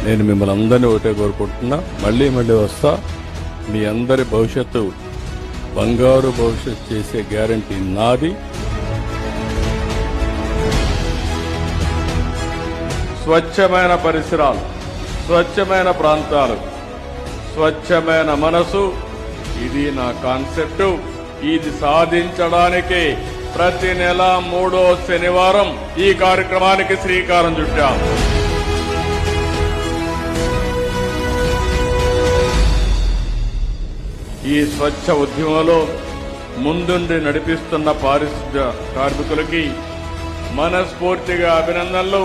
నేను మిమ్మల్ని అందరినీ ఒకటే కోరుకుంటున్నా, మళ్ళీ వస్తా. మీ అందరి భవిష్యత్తు బంగారు భవిష్యత్తు చేసే గ్యారంటీ నాది. స్వచ్ఛమైన పరిసరాలు, స్వచ్ఛమైన ప్రాంతాలు, స్వచ్ఛమైన మనసు, ఇది నా కాన్సెప్ట్. ఇది సాధించడానికి ప్రతి నెల 3వ శనివారం ఈ కార్యక్రమానికి శ్రీకారం చుట్టాం. ఈ స్వచ్ఛ ఉద్యమంలో ముందుండి నడిపిస్తున్న పారిశుద్ధ్య కార్మికులకి మనస్ఫూర్తిగా అభినందనలు.